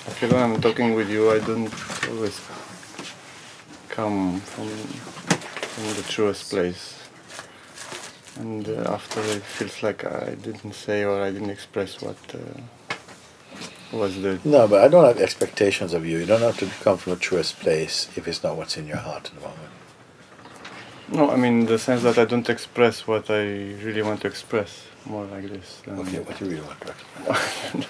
I feel when I'm talking with you, I don't always come from the truest place. And after it feels like I didn't say or I didn't express what was the... No, but I don't have expectations of you. You don't have to come from the truest place if it's not what's in your heart at the moment. No, I mean the sense that I don't express what I really want to express, more like this. Okay, what you really want to express.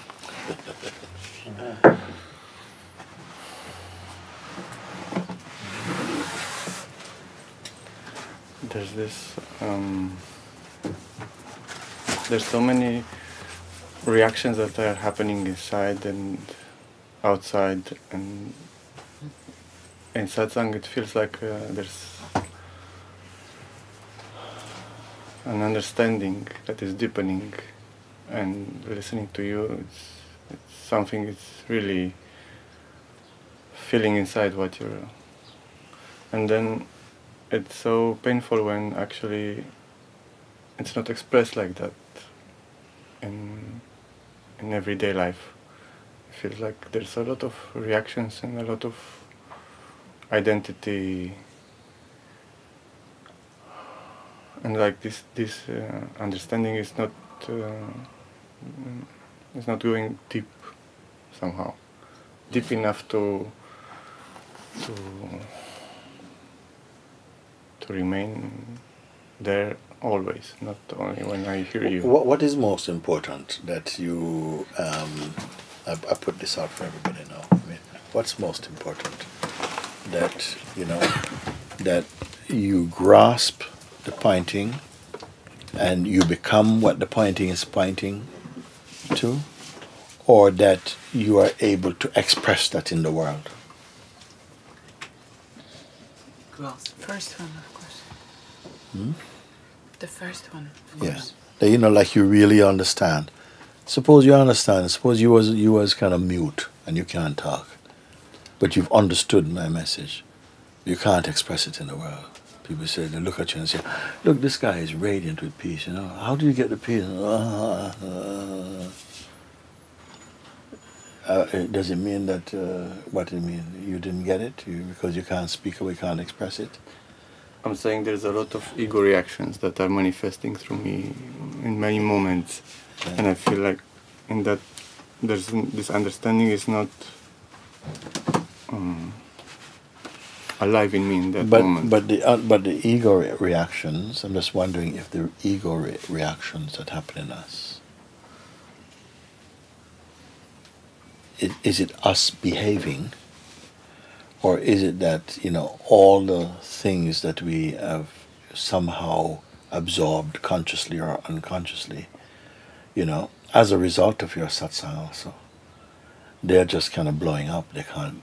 There's this... there's so many reactions that are happening inside and outside, and in Satsang it feels like there's an understanding that is deepening, and listening to you, it's something it's really feeling inside what you're... And then it's so painful when actually it's not expressed like that in everyday life. It feels like there's a lot of reactions and a lot of identity, and like this understanding is not going deep somehow, deep enough to remain there always, not only when I hear you. What is most important that you, I put this out for everybody now, I mean, what's most important? That, you know, that you grasp the pointing and you become what the pointing is pointing to, or that you are able to express that in the world? First one, of course. The first one, of course. That, you know, like you really understand. Suppose you understand. Suppose you was kind of mute and you can't talk, but you've understood my message. You can't express it in the world. People say, they look at you and say, "Look, this guy is radiant with peace. You know, how do you get the peace?" Does it mean that what it mean? You didn't get it because you can't speak or you can't express it? I'm saying there's a lot of ego reactions that are manifesting through me in many moments, and I feel like in that there's this understanding is not alive in me in that moment. But the ego reactions. I'm just wondering if the ego reactions that happen in us. Is it us behaving, or is it that, you know, all the things that we have somehow absorbed consciously or unconsciously, you know, as a result of your satsang also, they're just kind of blowing up. They can't.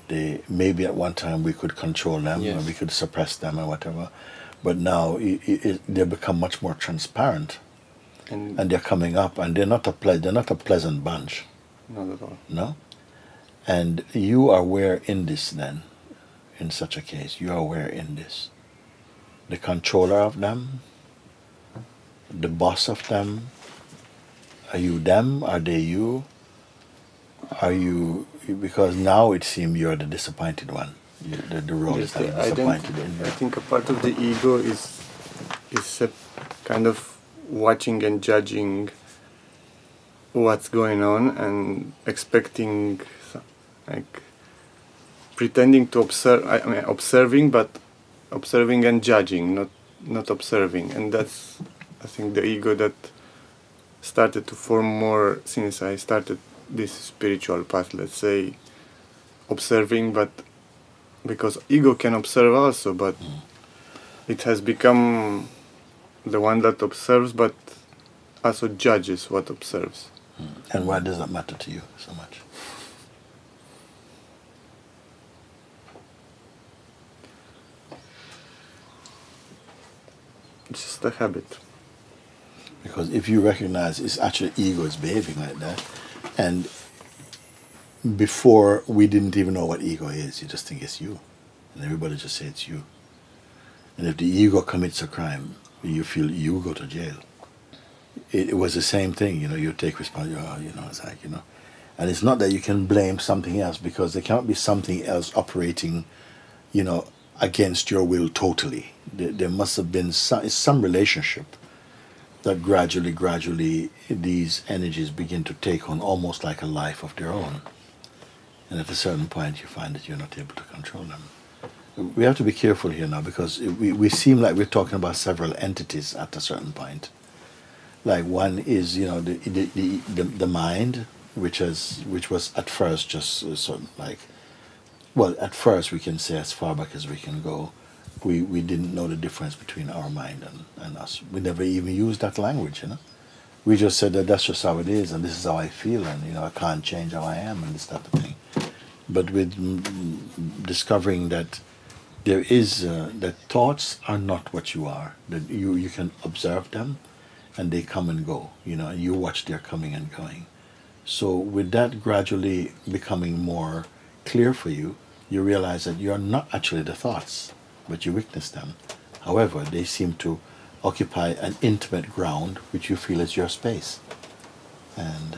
They maybe at one time we could control them, or we could suppress them or whatever, but now they become much more transparent, and they're coming up, and they're not a pleasant bunch. Not at all. No? And you are aware in this then, in such a case, you are aware in this. The controller of them, the boss of them, are you them? Are they you? Are you, because now it seems you're the disappointed one. The role is that disappointed in you. I think a part of the ego is a kind of watching and judging what's going on and expecting, like, pretending to observe. I mean, observing, but observing and judging, not observing. And that's, I think, the ego that started to form more since I started this spiritual path, let's say, observing, but because ego can observe also, but it has become the one that observes, but also judges what observes. And why does that matter to you so much? It's just a habit. Because if you recognize it's actually ego is behaving like that, and before we didn't even know what ego is, you just think it's you, and everybody just say it's you. And if the ego commits a crime, you feel you go to jail. It was the same thing, you know. You take responsibility, you know. It's like, you know, And it's not that you can blame something else, because there cannot be something else operating, against your will totally. There must have been some relationship that gradually these energies begin to take on almost like a life of their own. And at a certain point you find that you're not able to control them. We have to be careful here now, because we seem like we're talking about several entities at a certain point. Like one is, the mind, which was at first just sort of like, well, at first we can say as far back as we can go, we didn't know the difference between our mind and us. We never even used that language, We just said that that's just how it is, and this is how I feel, and I can't change how I am, and this type of thing. But with discovering that there is that thoughts are not what you are, that you can observe them, and they come and go, and you watch their coming and going. So with that gradually becoming more clear for you, you realize that you are not actually the thoughts, but you witness them. However, they seem to occupy an intimate ground which you feel is your space. And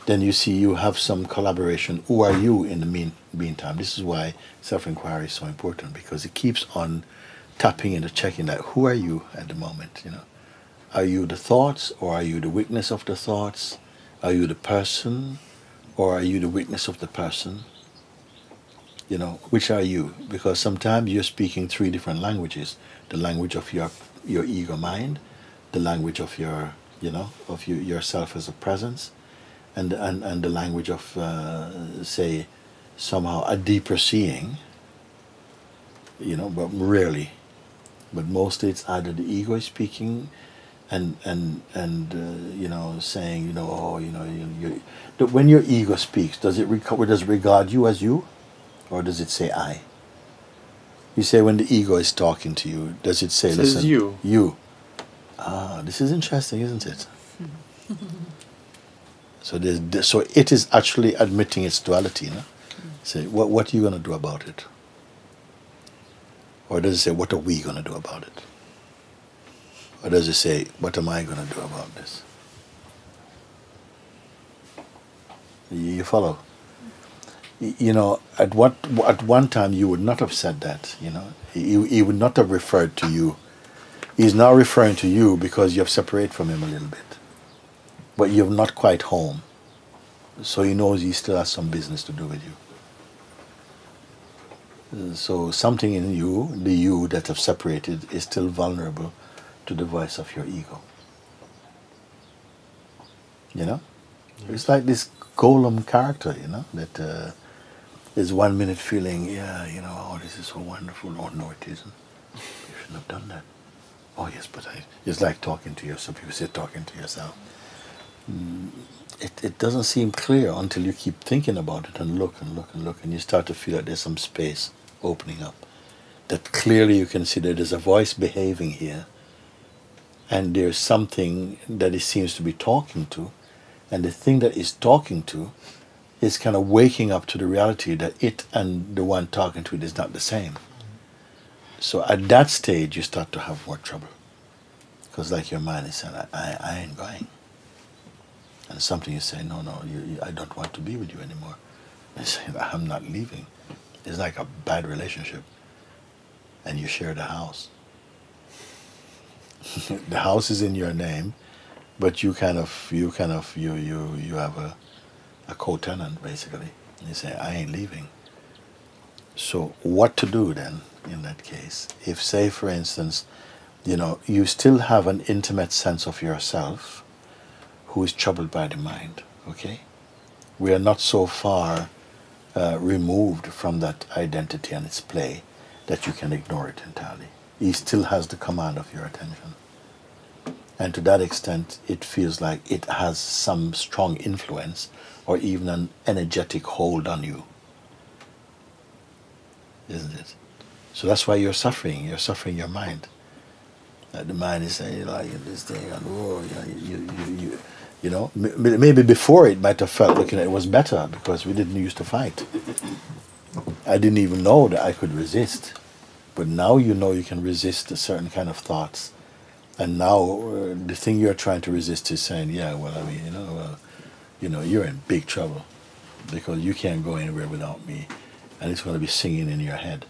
then you see you have some collaboration. Who are you in the meantime? This is why self-inquiry is so important, because it keeps on tapping into checking that who are you at the moment, Are you the thoughts, or are you the witness of the thoughts? Are you the person, or are you the witness of the person? Which are you? Because sometimes you're speaking three different languages: the language of your ego mind, the language of your yourself as a presence, and the language of say somehow a deeper seeing. But rarely, but mostly it's either the ego is speaking, and saying when your ego speaks, does it regard you as you? Or does it say I? You say when the ego is talking to you, does it say, It says listen, you. You. This is interesting, isn't it? So it is actually admitting its duality. Say, what are you going to do about it? Or does it say, what are we going to do about it? Or does it say, what am I going to do about this? You follow? At one time you would not have said that, He would not have referred to you. He's now referring to you because you have separated from him a little bit. But you're not quite home. So he knows he still has some business to do with you. So something in you, the you that have separated, is still vulnerable to the voice of your ego. It's like this golem character, that is 1 minute feeling, this is so wonderful. Oh, no, it isn't. You shouldn't have done that. Oh, yes, but it's like talking to yourself. People say talking to yourself. It doesn't seem clear until you keep thinking about it and look, and you start to feel that there's some space opening up. That clearly you can see that there's a voice behaving here, and there's something that it seems to be talking to, and the thing that it's talking to is kind of waking up to the reality that it and the one talking to it is not the same. So at that stage, you start to have more trouble. Because like your mind is saying, I ain't going. And something you say, no, I don't want to be with you anymore. You say, I'm not leaving. It's like a bad relationship. And you share the house. The house is in your name, but you have a co-tenant, basically. And you say, I ain't leaving. So what to do then in that case? If, say, for instance, you still have an intimate sense of yourself who is troubled by the mind, okay? We are not so far removed from that identity and its play that you can ignore it entirely. He still has the command of your attention. And to that extent, it feels like it has some strong influence or even an energetic hold on you. Isn't it? So that's why you're suffering. You're suffering your mind. The mind is saying, this thing, and maybe before it might have felt like it was better because we didn't used to fight. I didn't even know that I could resist. But now you know you can resist a certain kind of thoughts. And now the thing you're trying to resist is saying, you know, you're in big trouble because you can't go anywhere without me, and it's going to be singing in your head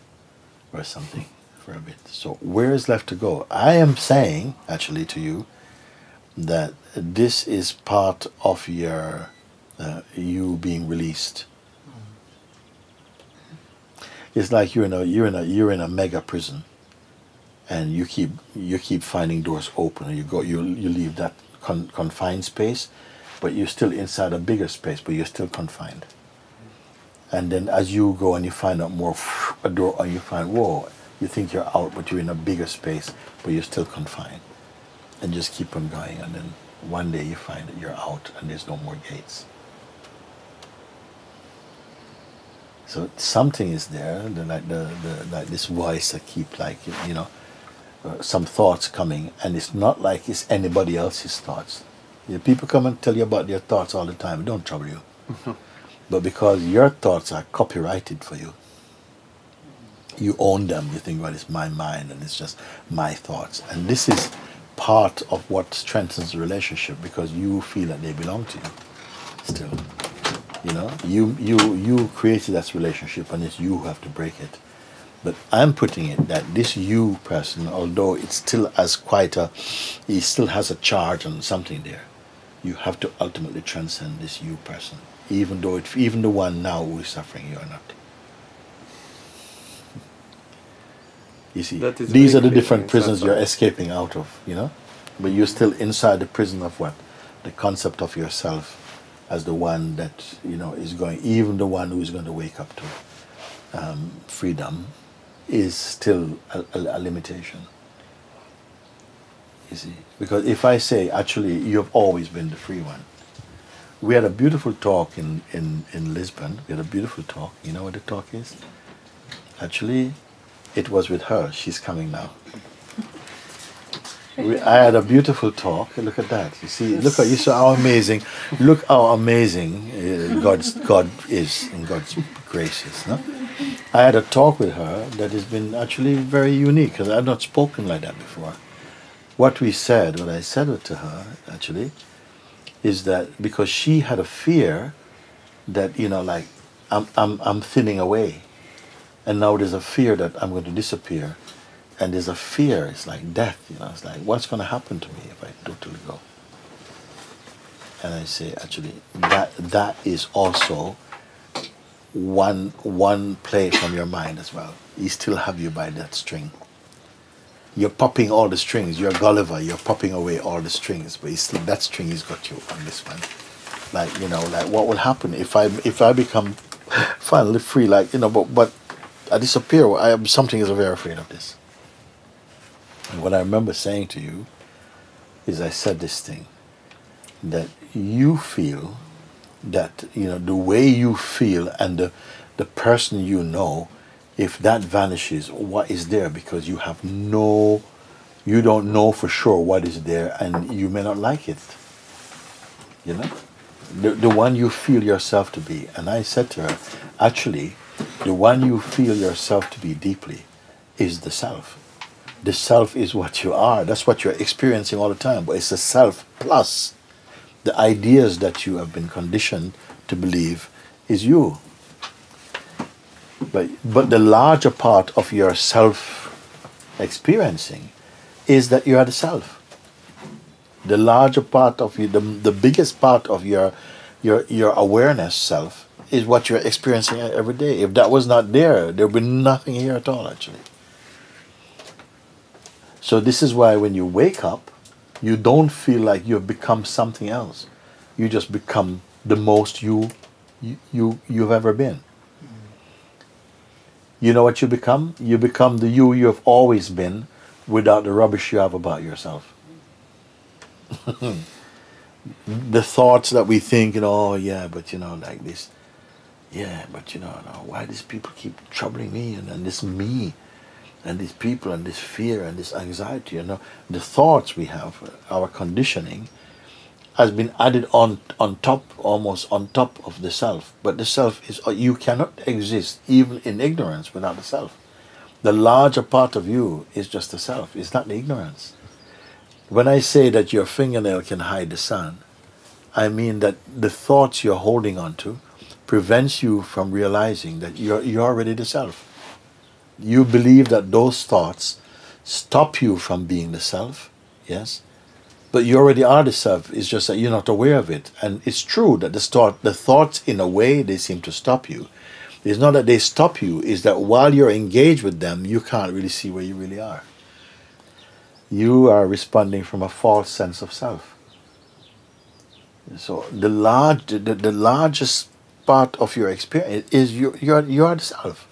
or something for a bit. So where is left to go? I am saying, actually, to you, that this is part of your you being released. It's like you're in a mega prison, and you keep finding doors open, and you leave that confined space, but you're still inside a bigger space, but you're still confined. And then as you go and you find out more, a door, and you find, whoa, you think you're out, but you're in a bigger space, but you're still confined. And just keep on going, and then one day you find that you're out and there's no more gates. So something is there, like this voice that keep, like, you know, some thoughts coming, and it's not like it's anybody else's thoughts. You know, people come and tell you about their thoughts all the time. It don't trouble you. But because your thoughts are copyrighted for you, you own them. You think, well, it's my mind and it's just my thoughts. And this is part of what strengthens the relationship, because you feel that they belong to you still. You know, you created that relationship, and it's you who have to break it. But I'm putting it that this you person, although it still has he still has a charge and something there, you have to ultimately transcend this you person, even the one now who is suffering, you are not. You see, these are the different prisons you're escaping out of, you know, but you're still inside the prison of what? The concept of yourself as the one that, you know, is going, even the one who is going to wake up to freedom is still a limitation. You see, because if I say, actually, you have always been the free one. We had a beautiful talk in Lisbon. We had a beautiful talk. You know what the talk is? Actually, it was with her. She's coming now. I had a beautiful talk. Look at that. You see, you saw how amazing. Look how amazing God is, and God's gracious. No? I had a talk with her that has been actually very unique, because I had not spoken like that before. What I said to her actually is that because she had a fear that, you know, like I'm thinning away, and now there's a fear that I'm going to disappear. And there's a fear, it's like death, you know, it's like, what's going to happen to me if I totally go? And I say, actually, that is also one play from your mind as well. He still have you by that string. You're popping all the strings, you're Gulliver, you're popping away all the strings, but that string has got you on this one. Like, you know, like what will happen if I become finally free, like, you know, but I disappear, something is very afraid of this. And what I remember saying to you is, I said this thing, that you feel that, you know, the way you feel and the person you know, if that vanishes, what is there? Because you don't know for sure what is there, and you may not like it. You know? The one you feel yourself to be. And I said to her, actually, the one you feel yourself to be deeply is the self. The self is what you are. That's what you're experiencing all the time. But it's the self plus the ideas that you have been conditioned to believe is you. But the larger part of your self-experiencing is that you are the self. The larger part of you, the biggest part of your awareness self is what you're experiencing every day. If that was not there, there would be nothing here at all, actually. So this is why when you wake up, you don't feel like you've become something else. You just become the most you've ever been. You know what you become? You become the you have always been, without the rubbish you have about yourself. The thoughts that we think, you know, oh yeah, but you know, like this. Yeah, but you know, why these people keep troubling me, and this me, and these people, and this fear, and this anxiety, you know. The thoughts we have, our conditioning, has been added on top, almost on top of the self. But the self is, you cannot exist even in ignorance without the self. The larger part of you is just the self. It's not the ignorance. When I say that your fingernail can hide the sun, I mean that the thoughts you're holding on to prevents you from realizing that you're already the self. You believe that those thoughts stop you from being the self, yes? But you already are the self. It's just that you're not aware of it. And it's true that the thoughts, in a way, they seem to stop you. It's not that they stop you, it's that while you're engaged with them, you can't really see where you really are. You are responding from a false sense of self. So the largest part of your experience is you are the self.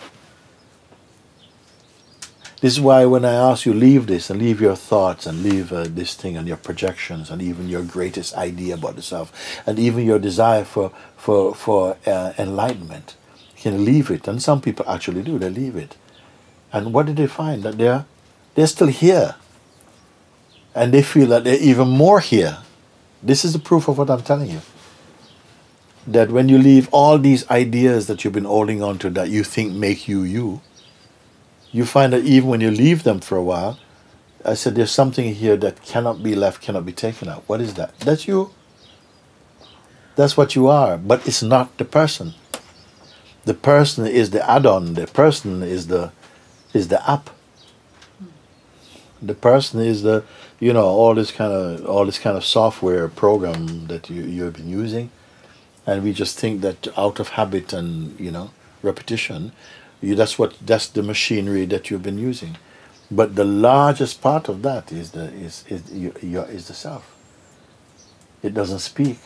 This is why when I ask you, leave this and leave your thoughts and leave this thing and your projections and even your greatest idea about the self and even your desire for enlightenment, you can leave it. And some people actually do, they leave it. And what do they find? That they're still here. And they feel that they're even more here. This is the proof of what I'm telling you. That when you leave all these ideas that you've been holding on to that you think make you you, you find that even when you leave them for a while, I said there's something here that cannot be left, cannot be taken out. What is that? That's you. That's what you are, but it's not the person. The person is the add-on. The person is the app. The person is the, all this kind of software program that you've been using, and we just think that out of habit and repetition, that's the machinery that you've been using. But the largest part of that is the self. It doesn't speak.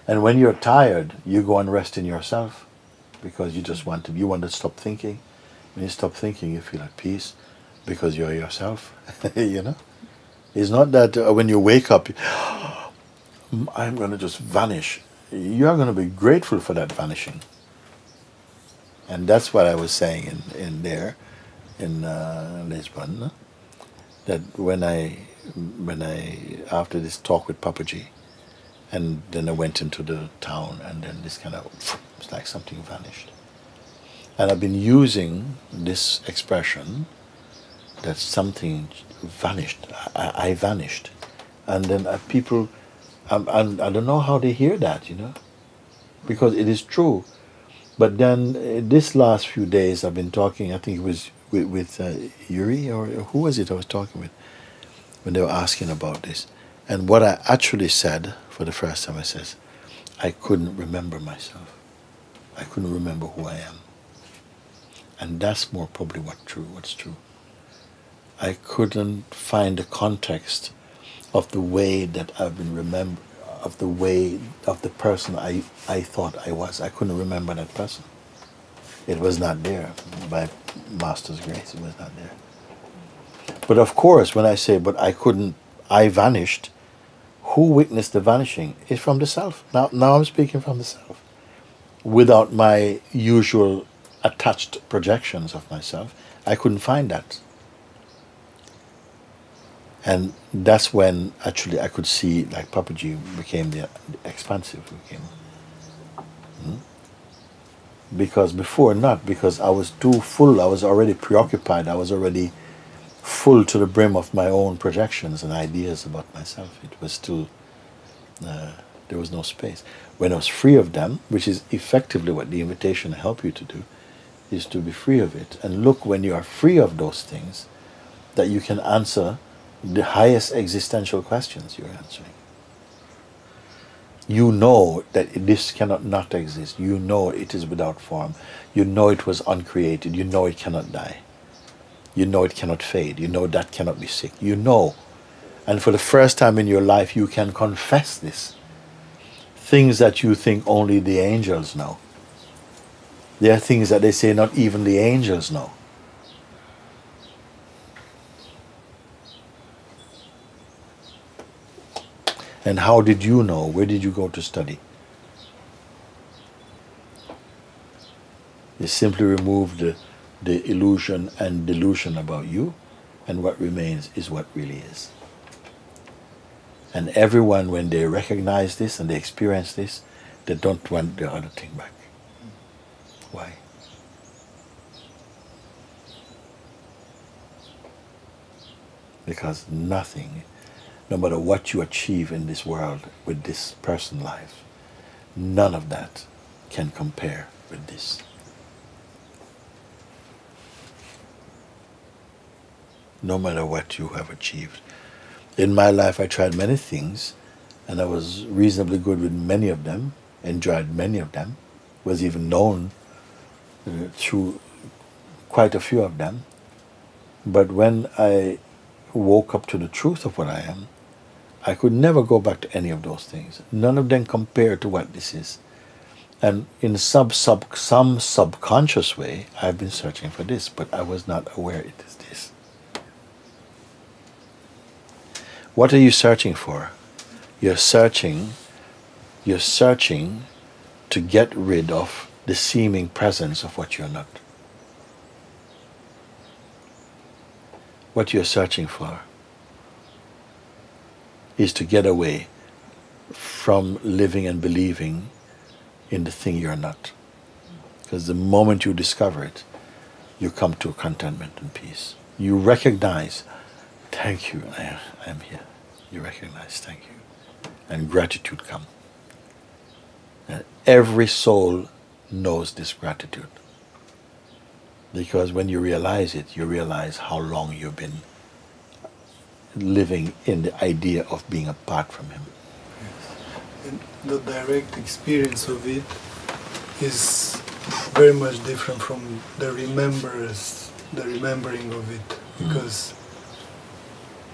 And when you're tired, you go and rest in yourself because you want to stop thinking. When you stop thinking, you feel at peace because you're yourself. It's not that when you wake up, I'm going to just vanish. You're going to be grateful for that vanishing. And that's what I was saying in Lisbon, that when I after this talk with Papaji, and then I went into the town, and then this it's like something vanished. And I've been using this expression that something vanished. I vanished, and then people, I don't know how they hear that, because it is true. But then this last few days I've been talking, I think it was with Yuri, or who was it I was talking with, when they were asking about this. And what I actually said for the first time, I says, I couldn't remember myself. I couldn't remember who I am. And that's more probably what's true. I couldn't find the context of the way that I've been remembered, of the way of the person I thought I was. I couldn't remember that person. It was not there. By Master's grace, it was not there. But of course, when I say, but I vanished, who witnessed the vanishing? It's from the self. Now I'm speaking from the self. Without my usual attached projections of myself, I couldn't find that. And that's when actually I could see, like Papaji became the expansive. Because before not, because I was too full, I was already preoccupied, I was already full to the brim of my own projections and ideas about myself. It was still, there was no space. When I was free of them, which is effectively what the invitation helps you to do, is to be free of it. And look, when you are free of those things, that you can answer the highest existential questions you're answering. You know that this cannot not exist. You know it is without form. You know it was uncreated. You know it cannot die. You know it cannot fade. You know that cannot be sick. You know. And for the first time in your life, you can confess this. Things that you think only the angels know. There are things that they say not even the angels know. And how did you know? Where did you go to study? You simply remove the illusion and delusion about you, and what remains is what really is. And everyone, when they recognize this and they experience this, they don't want the other thing back. Why? Because nothing no matter what you achieve in this world with this person's life, none of that can compare with this. No matter what you have achieved. In my life I tried many things, and I was reasonably good with many of them, enjoyed many of them, was even known through quite a few of them. But when I woke up to the truth of what I am, I could never go back to any of those things. None of them compare to what this is. And in some subconscious way, I've been searching for this, but I was not aware it is this. What are you searching for? You're searching to get rid of the seeming presence of what you're not. What you're searching for is to get away from living and believing in the thing you're not. Because the moment you discover it, you come to contentment and peace. You recognize, thank you, I am here. You recognize, thank you. And gratitude comes. And every soul knows this gratitude. Because when you realize it, you realize how long you've been living in the idea of being apart from him. Yes. And the direct experience of it is very much different from the remembering of it. Because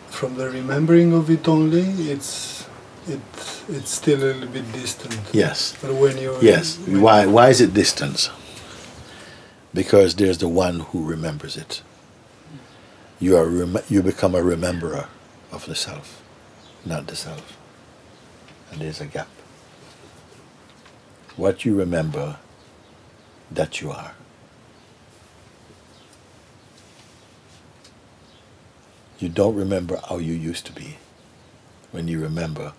from the remembering of it only, it's still a little bit distant. Yes. But when you Why is it distant? Because there's the one who remembers it. You become a rememberer of the self, not the self. And there's a gap. What you remember, that you are. You don't remember how you used to be. When you remember,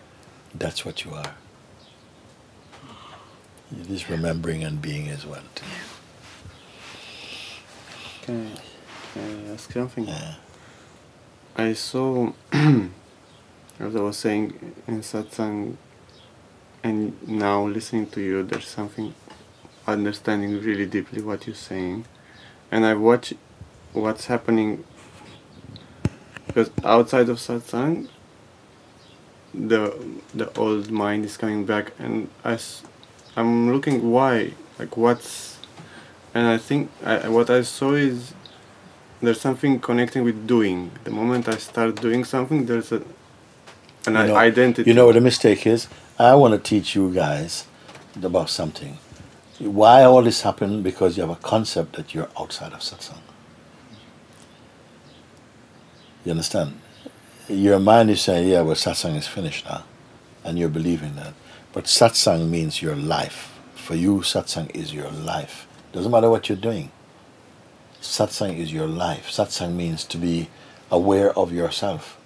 that's what you are. This remembering and being is one. Can I ask something? Yeah. I saw, as I was saying in Satsang, and now listening to you, there's something understanding really deeply what you're saying. And I watch what's happening, because outside of Satsang, the old mind is coming back, and I'm looking why, like what's, and I think what I saw is there's something connecting with doing. The moment I start doing something, there's an identity. You know what the mistake is? I want to teach you guys about something. Why all this happened? Because you have a concept that you're outside of Satsang. You understand? Your mind is saying, yeah, well, Satsang is finished now. And you're believing that. But Satsang means your life. For you, Satsang is your life. Doesn't matter what you're doing. Satsang is your life. Satsang means to be aware of yourself.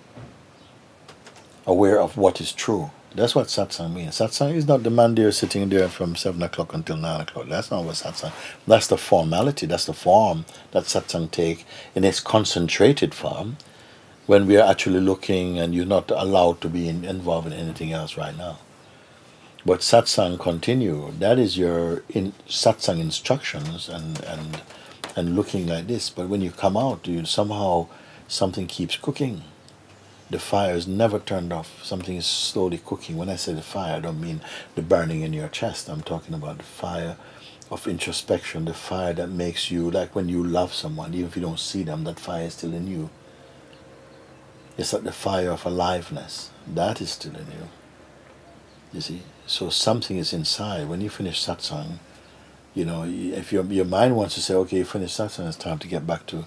Aware of what is true. That's what Satsang means. Satsang is not the man there sitting there from 7 o'clock until 9 o'clock. That's not what Satsang. That's the formality. That's the form that Satsang take in its concentrated form when we are actually looking and you're not allowed to be involved in anything else right now. But Satsang continue. That is your Satsang instructions and looking like this. But when you come out, you somehow something keeps cooking. The fire is never turned off. Something is slowly cooking. When I say the fire, I don't mean the burning in your chest. I'm talking about the fire of introspection, the fire that makes you, like when you love someone, even if you don't see them, that fire is still in you. It's like the fire of aliveness. That is still in you. You see? So something is inside. When you finish Satsang, you know, if your mind wants to say, okay, you finish Satsang, it's time to get back to,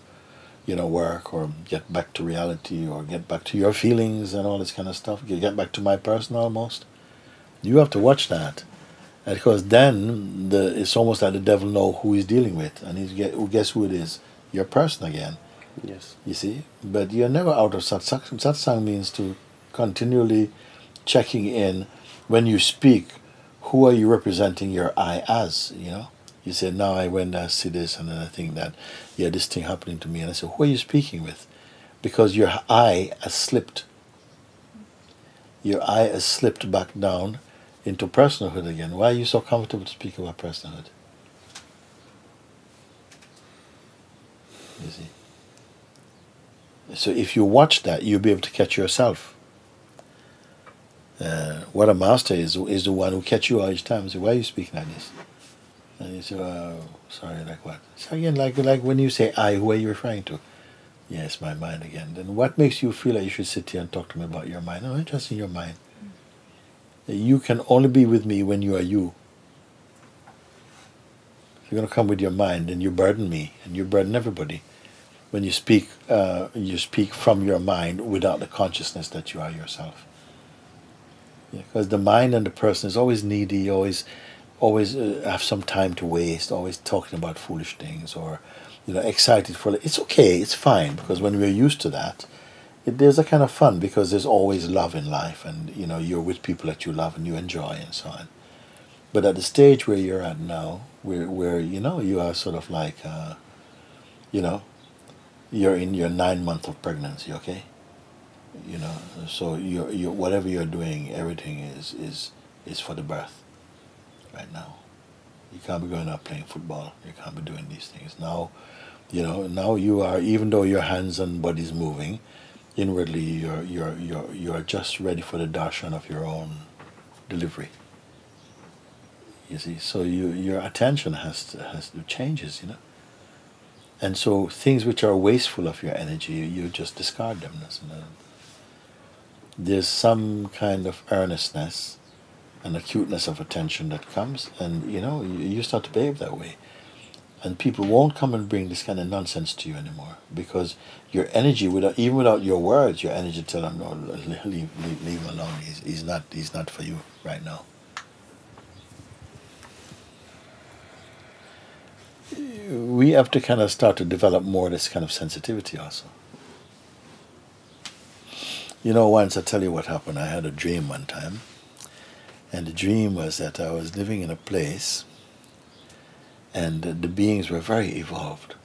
you know, work, or get back to reality, or get back to your feelings and all this kind of stuff, get back to my person almost. You have to watch that. Because then it's almost like the devil know who he's dealing with, and guess who it is? Your person again. Yes. You see? But you're never out of Satsang. Satsang means to continually checking in. When you speak, who are you representing your I as, you know? You say, now I went and I see this, and then I think that, yeah, this thing happening to me. And I say, who are you speaking with? Because your I has slipped. your eye has slipped back down into personhood again. Why are you so comfortable to speak about personhood? You see. So if you watch that, you'll be able to catch yourself. What a master is the one who catch you all each time and say, why are you speaking like this? And you say, sorry, like what? So again, like when you say I, who are you referring to? Yes, my mind again. Then what makes you feel like you should sit here and talk to me about your mind? I'm interested in your mind. You can only be with me when you are you. If you're going to come with your mind, then you burden me, and you burden everybody. When you speak from your mind without the consciousness that you are yourself. Because the mind and the person is always needy, always have some time to waste, always talking about foolish things, or excited for it. It's okay, it's fine, because when we're used to that, there's a kind of fun, because there's always love in life, and you're with people that you love and you enjoy and so on. But at the stage where you're at now, where you are sort of like you're in your 9 month of pregnancy, okay? So you whatever you're doing, everything is for the birth right now. You can't be going out playing football. You can't be doing these things now. Now you are, even though your hands and body's moving, inwardly you're just ready for the darshan of your own delivery. You see, so your attention has to changes, and so things which are wasteful of your energy, you just discard them. There's some kind of earnestness and acuteness of attention that comes, and you start to behave that way. And people won't come and bring this kind of nonsense to you anymore, because your energy, even without your words, your energy tell them, no, leave him alone. He's not for you right now. We have to kind of start to develop more of this kind of sensitivity also. Once I tell you what happened, I had a dream one time, and the dream was that I was living in a place, and the beings were very evolved.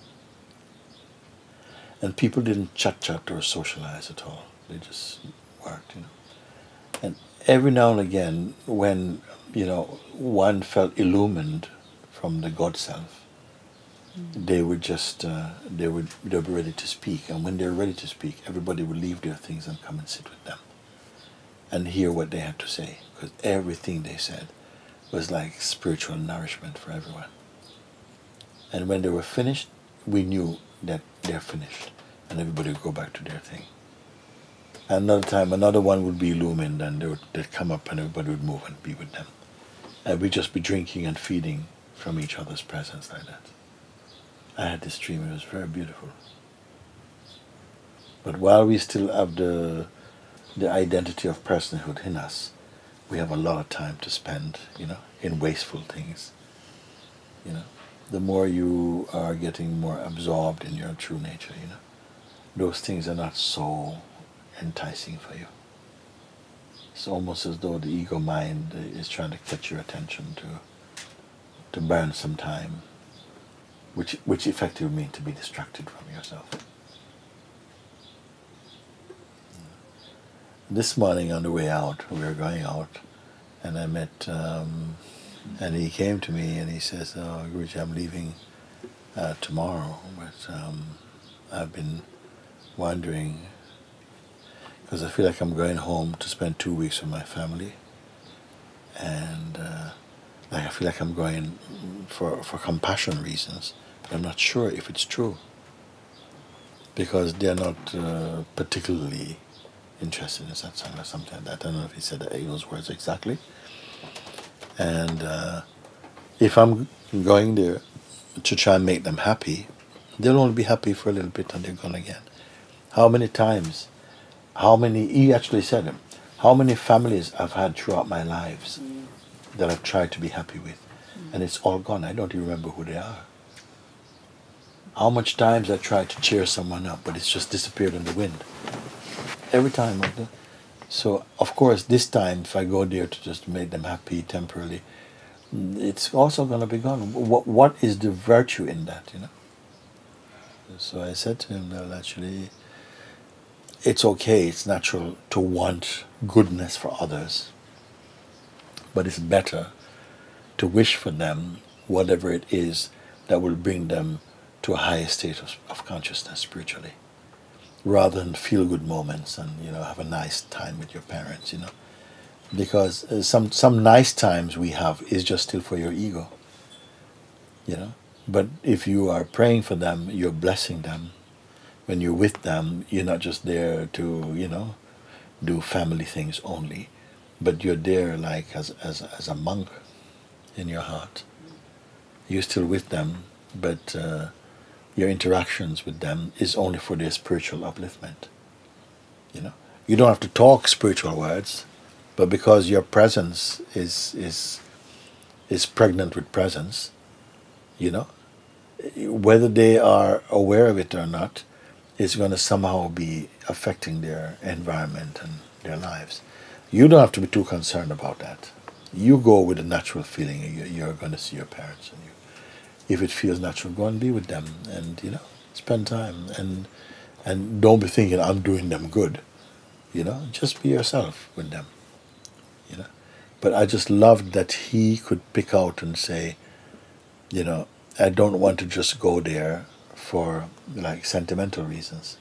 And people didn't chat or socialize at all. They just worked, And every now and again, when, one felt illumined from the God self, they would just, they'd be ready to speak. And when they're ready to speak, everybody would leave their things and come and sit with them and hear what they had to say. Because everything they said was like spiritual nourishment for everyone. And when they were finished, we knew that they're finished, and everybody would go back to their thing. Another time, another one would be illumined, and they'd come up and everybody would move and be with them. And we'd just be drinking and feeding from each other's presence like that. I had this dream, it was very beautiful. But while we still have the identity of personhood in us, we have a lot of time to spend, in wasteful things. The more you are getting more absorbed in your true nature, those things are not so enticing for you. It's almost as though the ego mind is trying to catch your attention to burn some time, which effectively means to be distracted from yourself. This morning on the way out, we were going out, and I met, and he came to me and he says, "Oh, Guruji, I'm leaving tomorrow, but I've been wondering, because I feel like I'm going home to spend 2 weeks with my family, and I feel like I'm going for compassion reasons, but I'm not sure if it's true, because they're not particularly interested in Satsang or something like that." I don't know if he said those words exactly. And if I'm going there to try and make them happy, they'll only be happy for a little bit and they're gone again. He actually said, how many families I've had throughout my lives that I've tried to be happy with, and it's all gone. I don't even remember who they are. How much times I tried to cheer someone up, but it's just disappeared in the wind. Every time. So, of course, this time, if I go there to just make them happy temporarily, it's also going to be gone. What is the virtue in that, So I said to him, well, actually, it's okay, it's natural to want goodness for others, but it's better to wish for them whatever it is that will bring them to a higher state of consciousness spiritually, rather than feel good moments and have a nice time with your parents, because some nice times we have is just still for your ego, but if you are praying for them, you're blessing them. When you're with them, you're not just there to do family things only, but you're there like as a monk in your heart. You're still with them, but your interactions with them is only for their spiritual upliftment. You don't have to talk spiritual words, but because your presence is pregnant with presence, whether they are aware of it or not, it's going to somehow be affecting their environment and their lives. You don't have to be too concerned about that. You go with a natural feeling. You're going to see your parents, and if it feels natural, go and be with them, and spend time, and don't be thinking I'm doing them good. Just be yourself with them. But I just loved that he could pick out and say, I don't want to just go there for like sentimental reasons,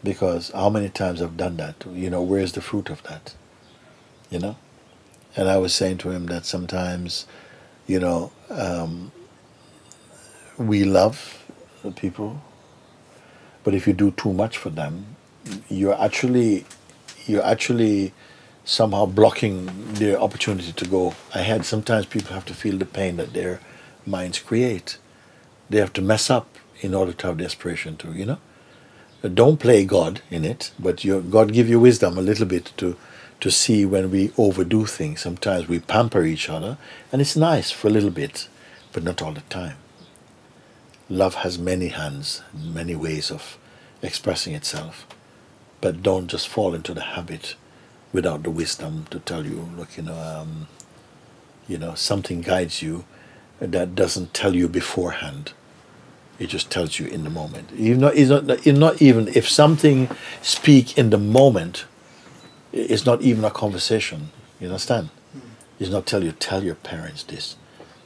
because how many times I've done that? Where's the fruit of that? And I was saying to him that sometimes we love people, but if you do too much for them, you're actually somehow blocking their opportunity to go ahead. Sometimes people have to feel the pain that their minds create. They have to mess up in order to have the aspiration to, Don't play God in it, but God give you wisdom a little bit to see when we overdo things. Sometimes we pamper each other, and it's nice for a little bit, but not all the time. Love has many hands, many ways of expressing itself, but don't just fall into the habit without the wisdom to tell you, look, something guides you that doesn't tell you beforehand. It just tells you in the moment. It's not even if something speak in the moment. It's not even a conversation. You understand? He's not tell your parents this.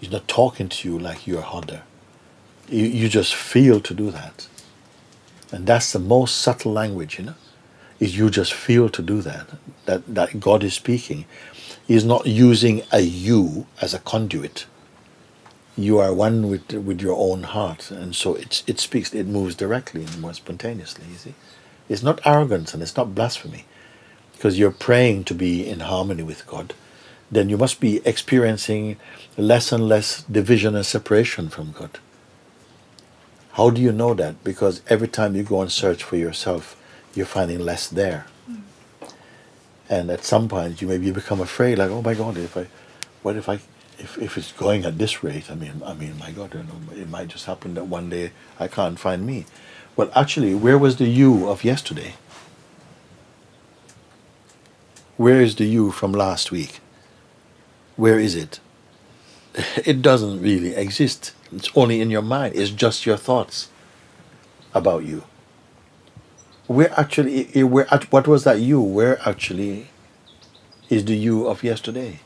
He's not talking to you like you're a hodder. You just feel to do that, and that's the most subtle language. Is you just feel to do that. That God is speaking. He's not using a you as a conduit. You are one with your own heart, and so it speaks. It moves directly and more spontaneously. You see, it's not arrogance and it's not blasphemy, because you're praying to be in harmony with God. Then you must be experiencing less and less division and separation from God. How do you know that? Because every time you go and search for yourself, you're finding less there. And at some point you maybe become afraid, like, oh my God, if it's going at this rate, I mean, my God, it might just happen that one day I can't find me. Well, actually, where was the you of yesterday? Where is the you from last week? Where is it? It doesn't really exist. It's only in your mind. It's just your thoughts about you. What was that you? Where actually is the you of yesterday?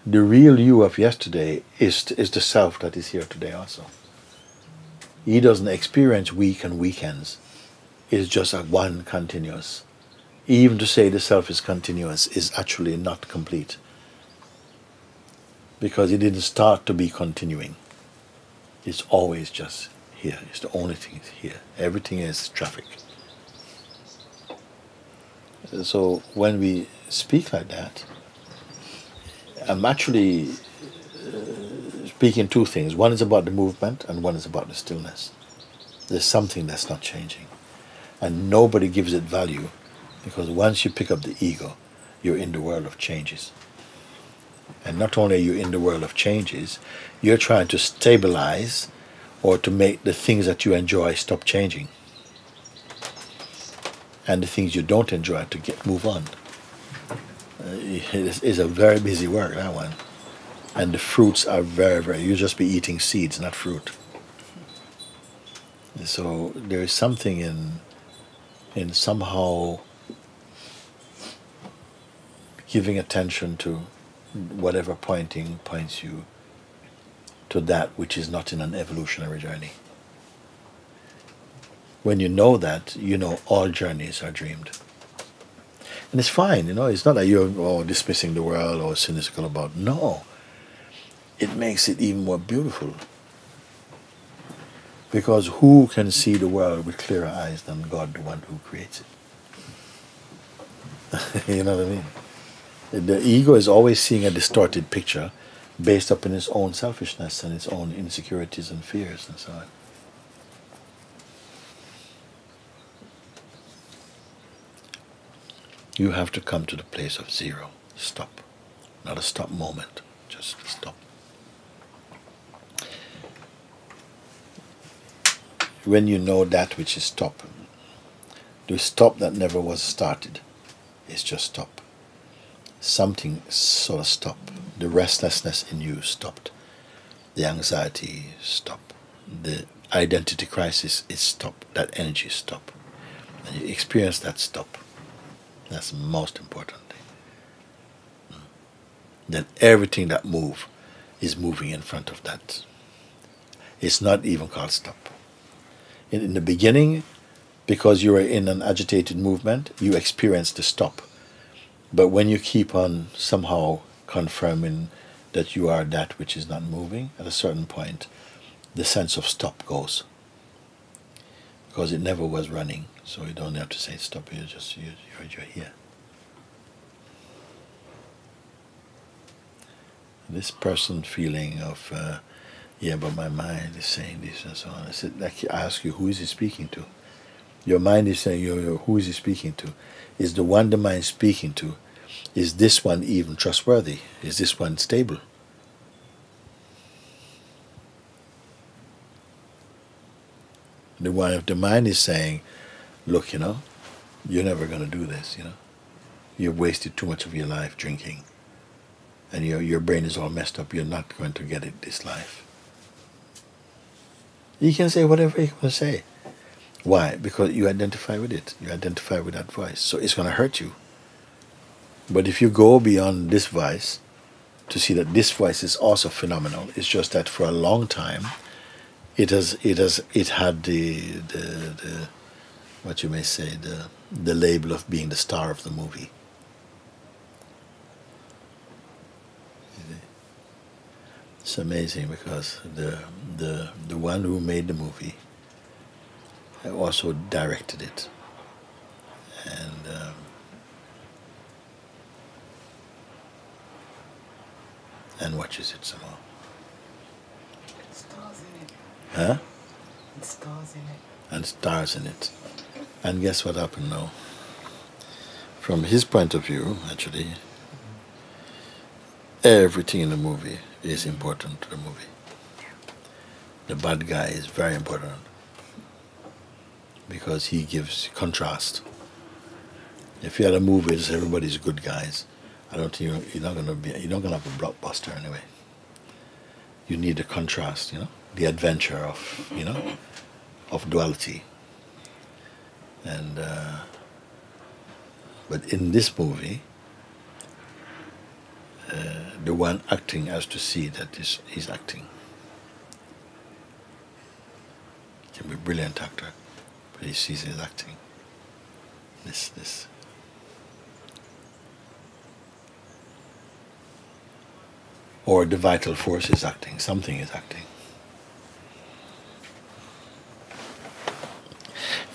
The real you of yesterday is the self that is here today also. He doesn't experience week and weekends. It's just a one continuous. Even to say the self is continuous is actually not complete, because it didn't start to be continuing. It's always just here. It's the only thing here. Everything is traffic. So when we speak like that, I'm actually speaking two things. One is about the movement and one is about the stillness. There's something that's not changing. And nobody gives it value, because once you pick up the ego, you're in the world of changes. And not only are you in the world of changes, you're trying to stabilize or to make the things that you enjoy stop changing. And the things you don't enjoy to move on. It's a very busy work, that one. And the fruits are very, very, you just be eating seeds, not fruit. And so there is something in somehow giving attention to whatever points you to that which is not in an evolutionary journey. When you know that, you know all journeys are dreamed. And it's fine, it's not that you're dismissing the world or cynical about. No. It makes it even more beautiful. Because who can see the world with clearer eyes than God, the one who creates it? You know what I mean? The ego is always seeing a distorted picture based upon its own selfishness and its own insecurities and fears and so on. You have to come to the place of zero. Stop. Not a stop moment, just a stop. When you know that which is stop, the stop that never was started is just stop. Something sort of stopped. The restlessness in you stopped. The anxiety stopped. The identity crisis is stopped. That energy stopped. And you experience that stop. That's the most important thing. Then everything that moves is moving in front of that. It's not even called stop. In the beginning, because you were in an agitated movement, you experience the stop. But when you keep on somehow confirming that you are that which is not moving, at a certain point, the sense of stop goes. Because it never was running, so you don't have to say stop, you're here. This person feeling of, but my mind is saying this and so on. I said, I ask you, who is he speaking to? Your mind is saying, who is he speaking to? Is the one the mind speaking to, is this one even trustworthy? Is this one stable? The one of the mind is saying, look, you're never going to do this, You've wasted too much of your life drinking. And your brain is all messed up. You're not going to get it this life. You can say whatever you want to say. Why? Because you identify with it. You identify with that voice. So it's going to hurt you. But if you go beyond this voice to see that this voice is also phenomenal, it's just that for a long time it had the what you may say, the label of being the star of the movie. It's amazing because the one who made the movie also directed it, and watches it somehow. Stars in it. Huh? And stars in it. And stars in it. And guess what happened now? From his point of view, actually, everything in the movie is important to the movie. The bad guy is very important because he gives contrast. If you had a movie that everybody's good guys, I don't think you're not gonna have a blockbuster anyway. You need the contrast, the adventure of of duality. And but in this movie, the one acting has to see that he's acting. He can be a brilliant actor, but he sees he's acting. This. Or the vital force is acting, something is acting.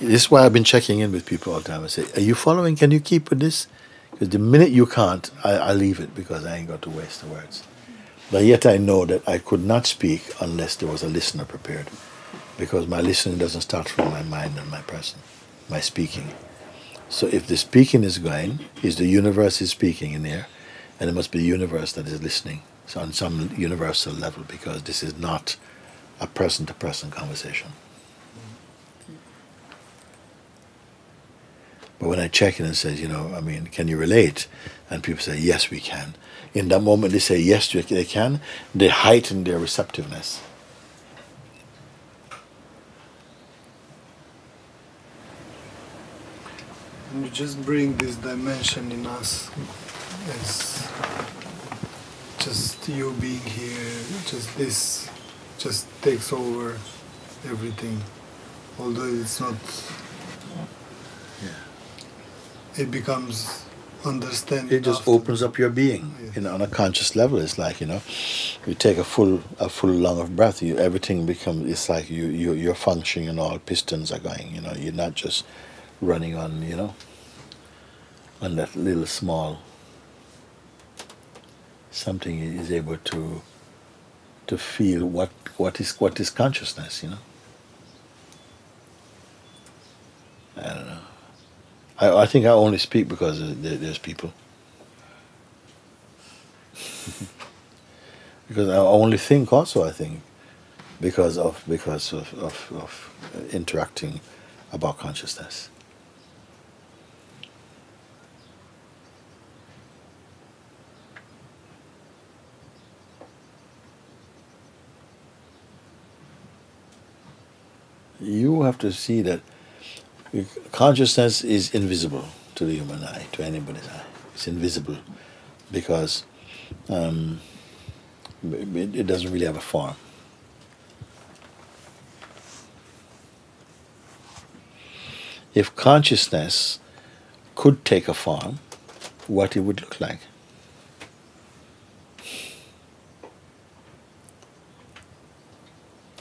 This is why I've been checking in with people all the time. I say, are you following? Can you keep with this? Because the minute you can't, I leave it because I ain't got to waste the words. But yet I know that I could not speak unless there was a listener prepared. Because my listening doesn't start from my mind and my person, my speaking. So if the speaking is going, is the universe is speaking in there, and it must be the universe that is listening. So on some universal level, because this is not a person-to-person conversation. But when I check in and says, can you relate? And people say, yes, we can. In that moment they say, yes, they can, they heighten their receptiveness. And you just bring this dimension in us as just you being here, just this just takes over everything. Although it's not, it becomes understanding. It just opens up your being, Yes. you know, on a conscious level. It's like, you know, you take a full lung of breath, everything becomes, it's like you're functioning and all pistons are going, you know, you're not just running on, you know, on that little small, something is able to feel what is consciousness, you know. I don't know. I think I only speak because there's people. Because I only think also, I think, because of interacting about consciousness. You have to see that consciousness is invisible to the human eye, to anybody's eye. It's invisible because it doesn't really have a form. If consciousness could take a form, what it would look like.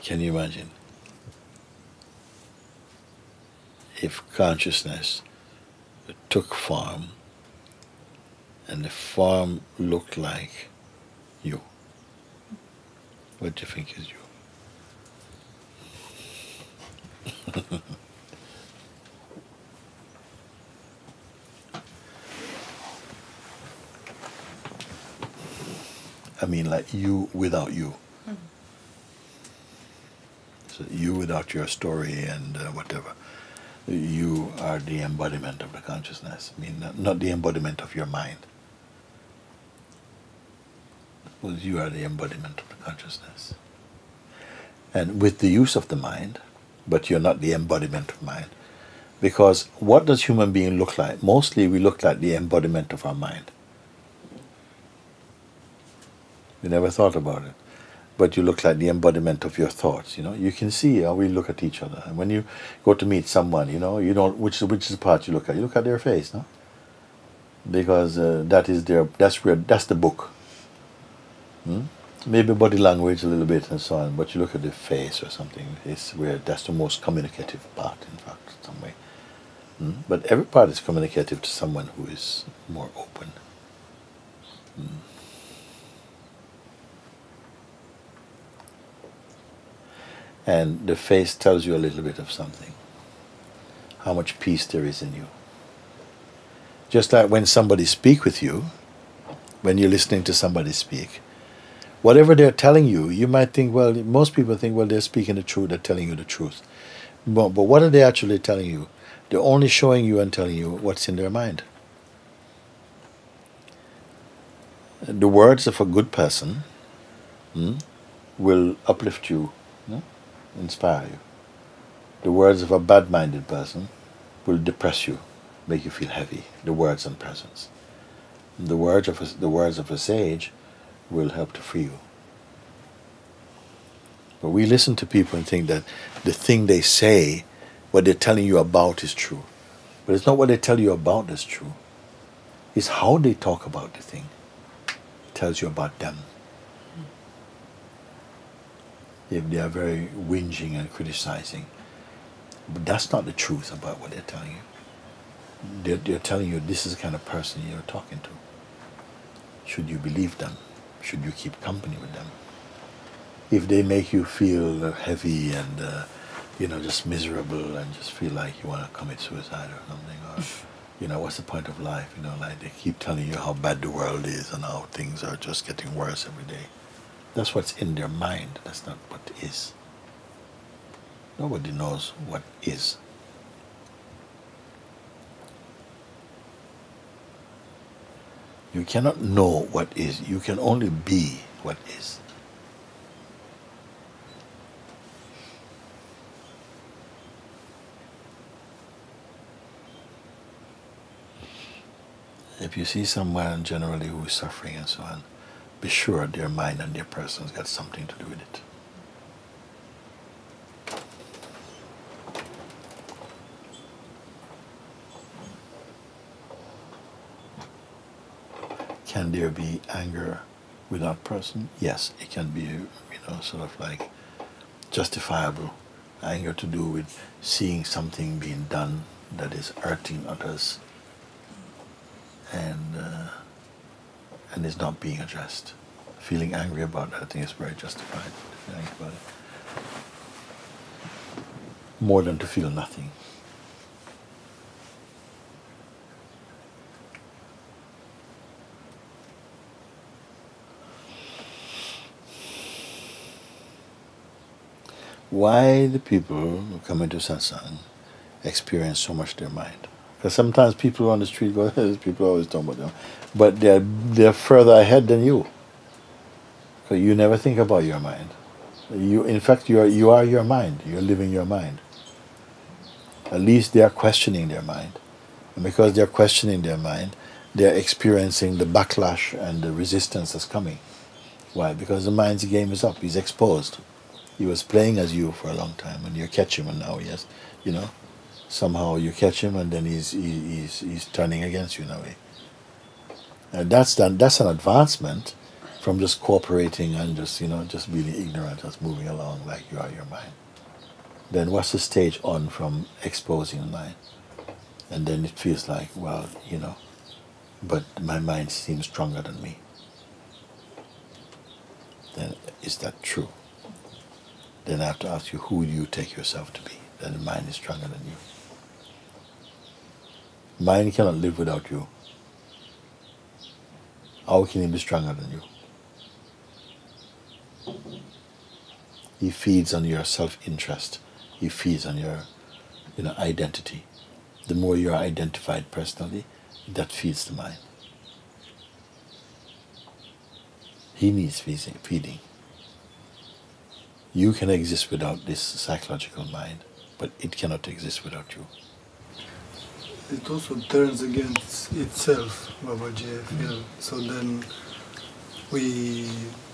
Can you imagine? If consciousness took form and the form looked like you, what do you think is you? I mean, like you without you. So you without your story and whatever. You are the embodiment of the consciousness. I mean, not the embodiment of your mind. Well, you are the embodiment of the consciousness. And with the use of the mind, but you're not the embodiment of mind. Because what does human being look like? Mostly we look like the embodiment of our mind. We never thought about it. But you look like the embodiment of your thoughts, you know. You can see how we look at each other. And when you go to meet someone, you know which is the part you look at. You look at their face, no? Because that's the book. Maybe body language a little bit and so on, but you look at the face or something, that's the most communicative part, in fact, in some way. But every part is communicative to someone who is more open. And the face tells you a little bit of something, how much peace there is in you. Just like when somebody speaks with you, when you're listening to somebody speak, whatever they're telling you, you might think, well, most people think, well, they're speaking the truth, they're telling you the truth. But what are they actually telling you? They're only showing you and telling you what's in their mind. The words of a good person will uplift you, inspire you. The words of a bad-minded person will depress you, make you feel heavy. The words and presence. The words of a sage will help to free you. But we listen to people and think that the thing they say, what they're telling you about is true. But it's not what they tell you about that's true. It's how they talk about the thing. It tells you about them. If they are very whinging and criticizing. But that's not the truth about what they're telling you. They're telling you this is the kind of person you're talking to. Should you believe them? Should you keep company with them? If they make you feel heavy and just miserable and just feel like you want to commit suicide or something, or what's the point of life? Like they keep telling you how bad the world is and how things are just getting worse every day. That's what's in their mind. That's not what is. Nobody knows what is. You cannot know what is. You can only be what is. If you see someone generally who is suffering and so on, be sure their mind and their person's got something to do with it. Can there be anger without person? Yes, it can be, sort of like justifiable anger to do with seeing something being done that is hurting others and is not being addressed. Feeling angry about that, I think is very justified. Feeling about it. More than to feel nothing. Why the people who come into Satsang experience so much their mind? Because sometimes people on the street go, people always talk about them, but they're further ahead than you. Because you never think about your mind. In fact, you are your mind. You're living your mind. At least they are questioning their mind, and because they're questioning their mind, they're experiencing the backlash and the resistance that's coming. Why? Because the mind's game is up. He's exposed. He was playing as you for a long time, and you catch him, and now he has, somehow you catch him, and then he's turning against you in a way. And that's an advancement from just cooperating and just being ignorant, just moving along like you are your mind. Then what's the stage on from exposing the mind? And then it feels like, well, but my mind seems stronger than me. Then is that true? Then I have to ask you, who do you take yourself to be? That the mind is stronger than you. Mind cannot live without you. How can he be stronger than you? He feeds on your self-interest. He feeds on your identity. The more you are identified personally, that feeds the mind. He needs feeding. You can exist without this psychological mind, but it cannot exist without you. It also turns against itself, Babaji, I feel. So then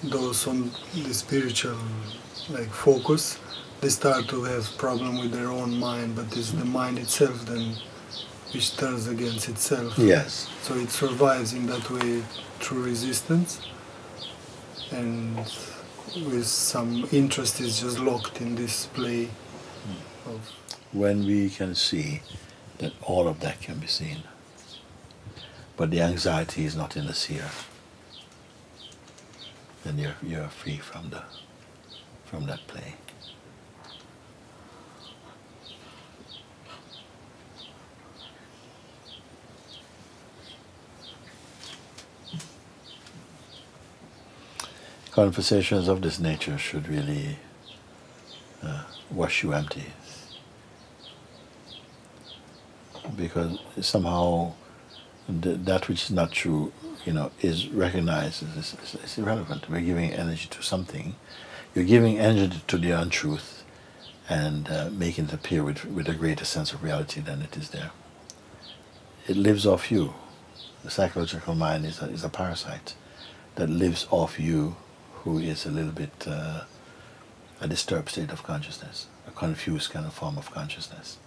those on the spiritual focus, they start to have problem with their own mind, but it's the mind itself then which turns against itself. Yes. So it survives in that way through resistance, and with some interest is just locked in this play of... When we can see that all of that can be seen, but the anxiety is not in the seer, then you're free from that play. Conversations of this nature should really wash you empty, because somehow that which is not true, is recognized as irrelevant. We're giving energy to something. You're giving energy to the untruth and making it appear with a greater sense of reality than it is there. It lives off you. The psychological mind is a parasite that lives off you, who is a little bit a disturbed state of consciousness, a confused kind of form of consciousness.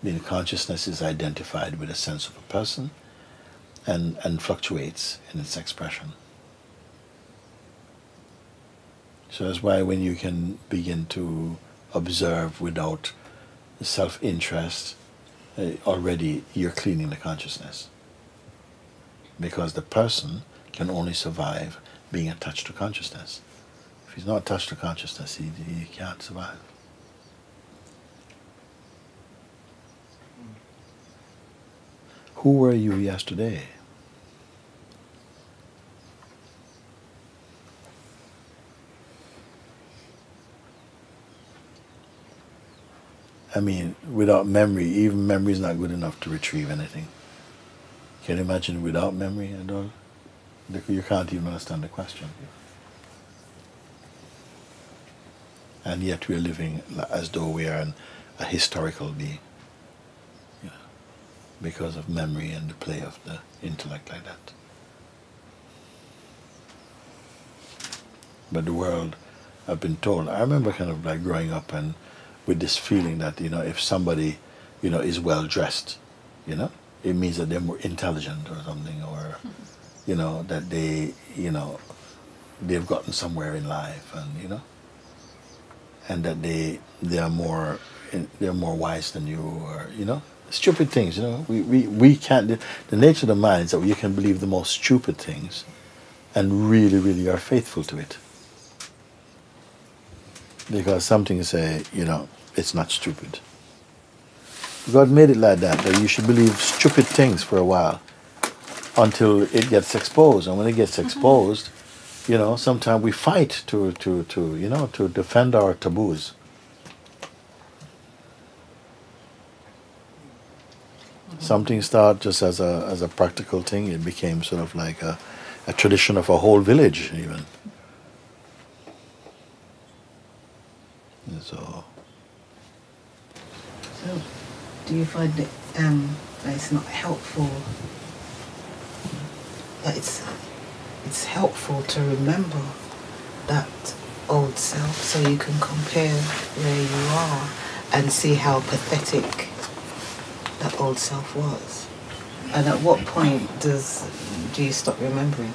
Meaning consciousness is identified with a sense of a person and fluctuates in its expression. So that's why when you can begin to observe without self-interest, already you're cleaning the consciousness. Because the person can only survive being attached to consciousness. If he's not attached to consciousness, he can't survive. Who were you yesterday? I mean, without memory, even memory is not good enough to retrieve anything. Can you imagine without memory and all? You can't even understand the question. And yet we are living as though we are a historical being. because of memory and the play of the intellect like that. But the world, I've been told, I remember kind of like growing up and with this feeling that, if somebody, is well dressed, it means that they're more intelligent or something, or, that they, they've gotten somewhere in life, and, and that they're more wise than you, or, stupid things, we can't, the nature of the mind is that you can believe the most stupid things and really, really are faithful to it. Because some things say, it's not stupid. God made it like that you should believe stupid things for a while until it gets exposed. And when it gets exposed, sometimes we fight to defend our taboos. Something started just as a practical thing. It became sort of like a tradition of a whole village, even. And so do you find that it's not helpful? That it's helpful to remember that old self, so you can compare where you are and see how pathetic that old self was. And at what point do you stop remembering?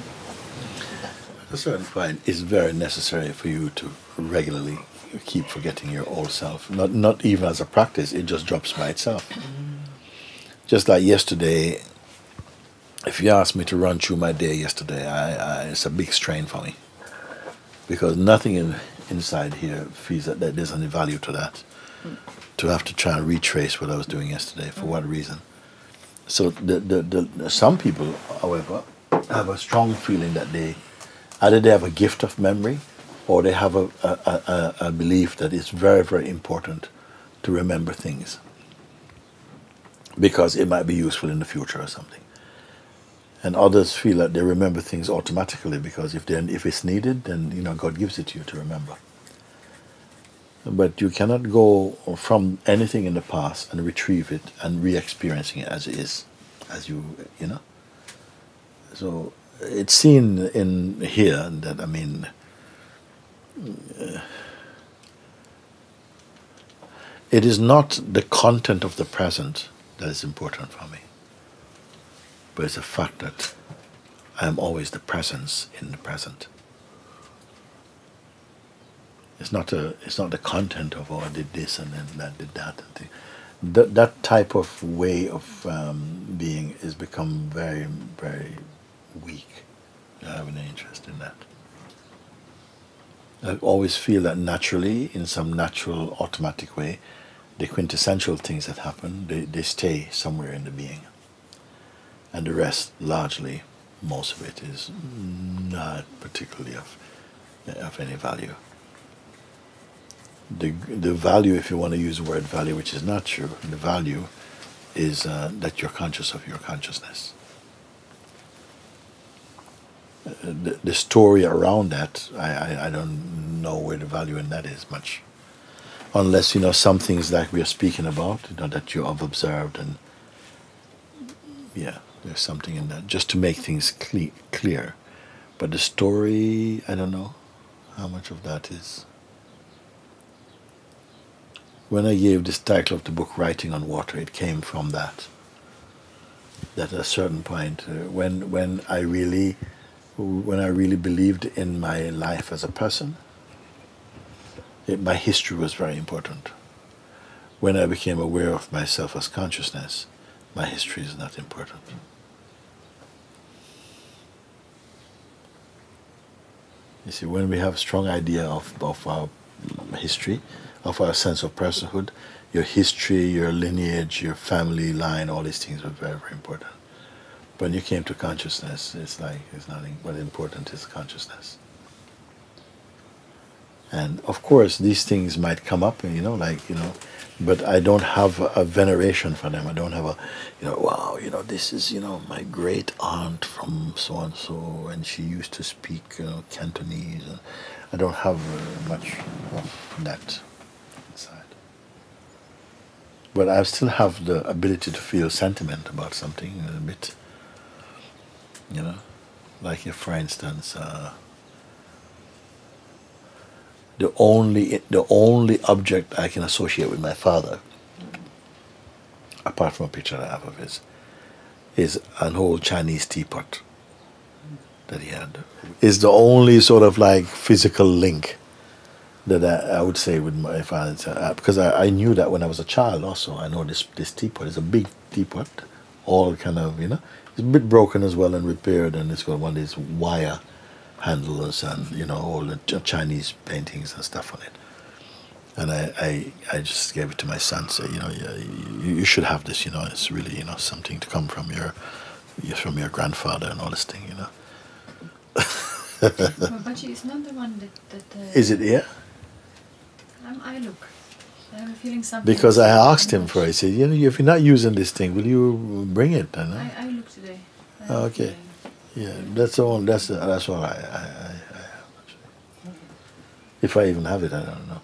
At a certain point, it's very necessary for you to regularly keep forgetting your old self. Not even as a practice, it just drops by itself. Just like yesterday, if you asked me to run through my day yesterday, it's a big strain for me. Because nothing inside here feels that there's any value to that. To have to try and retrace what I was doing yesterday, for what reason. So some people, however, have a strong feeling that either they have a gift of memory, or they have a belief that it's very, very important to remember things because it might be useful in the future or something. And others feel that they remember things automatically because if it's needed, then God gives it to you to remember. But you cannot go from anything in the past and retrieve it and re-experiencing it as it is, as you. So it's seen in here that, it is not the content of the present that is important for me, but it's the fact that I am always the presence in the present. It's not the content of, I did this and then I did that. That type of way of being has become very, very weak. I don't have any interest in that. I always feel that naturally, in some natural, automatic way, the quintessential things that happen, they stay somewhere in the being. And the rest, largely, most of it is not particularly of any value. The value, if you want to use the word value, which is not true, the value is that you're conscious of your consciousness. The story around that, I don't know where the value in that is much. Unless, some things like we are speaking about, that you have observed, and yeah, there's something in that, just to make things clear. But the story, I don't know how much of that is. When I gave this title of the book, Writing on Water, it came from that. That at a certain point, when I really believed in my life as a person, my history was very important. When I became aware of myself as consciousness, my history is not important. You see, when we have a strong idea of our history, of our sense of personhood, your history, your lineage, your family line, all these things were very, very important. When you came to consciousness, it's nothing. What important is consciousness. And of course, these things might come up, but I don't have a veneration for them. I don't have wow, this is, my great aunt from so and so, and she used to speak, Cantonese. I don't have much of that inside. but I still have the ability to feel sentiment about something a bit. You know, like if, for instance, the only object I can associate with my father, apart from a picture I have of his, is an old Chinese teapot that he had. Is the only sort of like physical link that I would say with my father, because I knew that when I was a child also. I know this teapot is a big teapot, all kind of, you know, it's a bit broken as well and repaired, and it's got one of these wire handles and, you know, all the Chinese paintings and stuff on it. And I just gave it to my son, say, you know, yeah, you should have this, you know, it's really, you know, something to come from your grandfather and all this thing, you know. But it's not the one that Is it here? I look. I have a feeling something. Because I asked him for it. I said, you know, if you're not using this thing, will you bring it? And, I look today. oh, okay. Yeah, that's all. That's all I have. Actually. If I even have it, I don't know.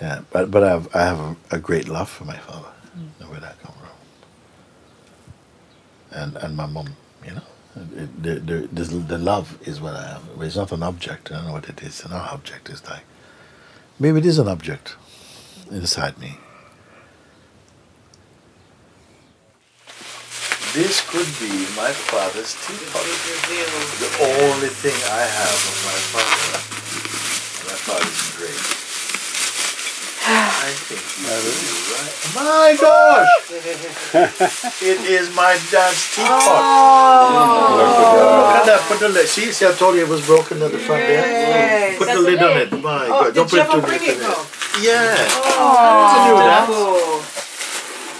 Yeah, but I have a great love for my father. Know where that come from. And my mom, you know. The love is what I have. It's not an object. I don't know what it is. An object is like, maybe it is an object inside me. This could be my father's teapot. The only thing I have of my father. My father's great. I think you're right. My gosh! It is my dad's teapot. Look at that. Put the lid. See, I told you it was broken at the front there. Put the lid on it. My God. Don't put it too near to it. Yeah. I knew that.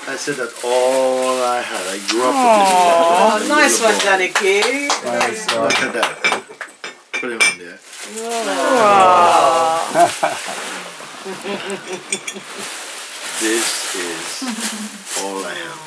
I said that all I had. I grew up with this. Oh, nice one, Danny Key. Look at that. Put it on there. This is all I have.